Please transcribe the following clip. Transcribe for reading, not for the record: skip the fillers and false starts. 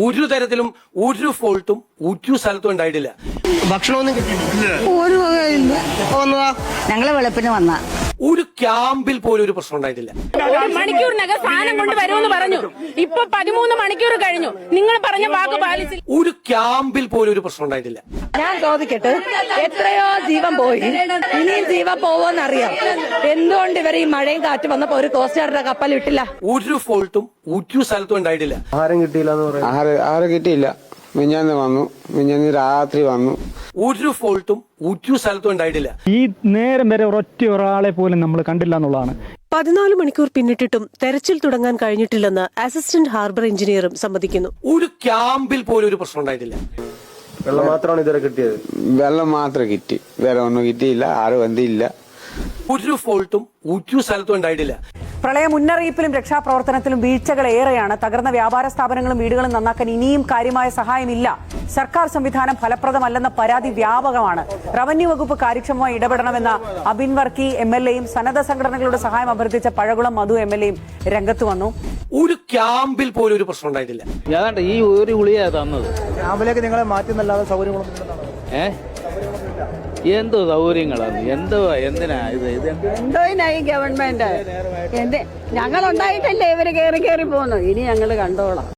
ഒരു തരത്തിലും ഒരു ഫോൾട്ടും ഒരു സ്ഥലത്തും ഉണ്ടായിട്ടില്ല. ഭക്ഷണമൊന്നും കിട്ടിയില്ല. ഒരു വകയില്ല. ഞങ്ങള് വെളുപ്പിന് വന്ന ഒരു ക്യാമ്പിൽ പോലും ഒരു പ്രശ്നം ഉണ്ടായിട്ടില്ല. ഒരു മണിക്കൂറിനകം സാധനം കൊണ്ടുവരുമെന്ന് പറഞ്ഞു. ഇപ്പൊ 13 മണിക്കൂർ കഴിഞ്ഞു. നിങ്ങൾ പറഞ്ഞ വാക്ക് പാലിച്ചില്ല. ഒരു ക്യാമ്പിൽ പോലും ഒരു പ്രശ്നം ഉണ്ടായിട്ടില്ല. ഞാൻ ചോദിക്കട്ടെ, എത്രയോ ജീവൻ പോയി, ഇനിയും ജീവൻ പോവോന്നറിയാം. എന്തുകൊണ്ട് ഇവർ ഈ മഴയും കാറ്റ് വന്നപ്പോ ഒരു കോസ്റ്റ് ഗാർഡിന്റെ കപ്പൽ ഇട്ടില്ല? ഒരു ഫോൾട്ടും ഒരു സ്ഥലത്തും ഉണ്ടായിട്ടില്ല. ആഹാരം കിട്ടിയില്ല എന്ന് പറയാം. ആഹാരം കിട്ടിയില്ല. മിഞ്ഞാന്ന് വന്നു, മിഞ്ഞാന്ന് രാത്രി വന്നു. ഒരു ഫോൾട്ടും ഒരു സ്ഥലത്തും ഉണ്ടായിട്ടില്ല. ഈ നേരം വരെ ഒരാളെ പോലും നമ്മൾ കണ്ടില്ല എന്നുള്ളതാണ്. 14 മണിക്കൂർ പിന്നിട്ടിട്ടും തെരച്ചിൽ തുടങ്ങാൻ കഴിഞ്ഞിട്ടില്ലെന്ന് അസിസ്റ്റന്റ് ഹാർബർ എഞ്ചിനീയറും സമ്മതിക്കുന്നു. ഒരു ക്യാമ്പിൽ പോലും ഒരു പ്രശ്നം ഉണ്ടായിട്ടില്ല. വെള്ളം മാത്രമാണ് ഇതുവരെ കിട്ടിയത്. വെള്ളം മാത്രം കിട്ടി, വേറെ ഒന്നും കിട്ടിയില്ല. ആരും വന്നില്ല. ഒരു ഫോൾട്ടും ഒരു സ്ഥലത്തും ഉണ്ടായിട്ടില്ല. പ്രളയ മുന്നറിയിപ്പിലും രക്ഷാപ്രവർത്തനത്തിലും വീഴ്ചകൾ ഏറെയാണ്. തകർന്ന വ്യാപാര സ്ഥാപനങ്ങളും വീടുകളും നന്നാക്കാൻ ഇനിയും കാര്യമായ സഹായമില്ല. സർക്കാർ സംവിധാനം ഫലപ്രദമല്ലെന്ന പരാതി വ്യാപകമാണ്. റവന്യൂ വകുപ്പ് കാര്യക്ഷമമായി ഇടപെടണമെന്ന അബിൻ വർക്കി എംഎൽഎയും സന്നദ്ധ സംഘടനകളുടെ സഹായം അഭ്യർത്ഥിച്ച പഴകുളം മധു എംഎൽഎയും രംഗത്ത് വന്നു. ഒരു ക്യാമ്പിൽ പോലും ഒരു പ്രശ്നം ഉണ്ടായിട്ടില്ല. ഏതാണ്ട് ഈ ഒരു ഗുളിക തന്നത് ക്യാമ്പിലേക്ക് നിങ്ങളെ മാറ്റുന്നല്ലാതെ സൗകര്യങ്ങളൊന്നും എന്തോ സൗകര്യങ്ങളാണ്, എന്തോ എന്തിനാ ഇത് എന്തോയിനായി ഗവൺമെന്റ് ഞങ്ങളുണ്ടായിട്ടല്ലേ ഇവര് കയറി പോകുന്നു. ഇനി ഞങ്ങള് കണ്ടോളാം.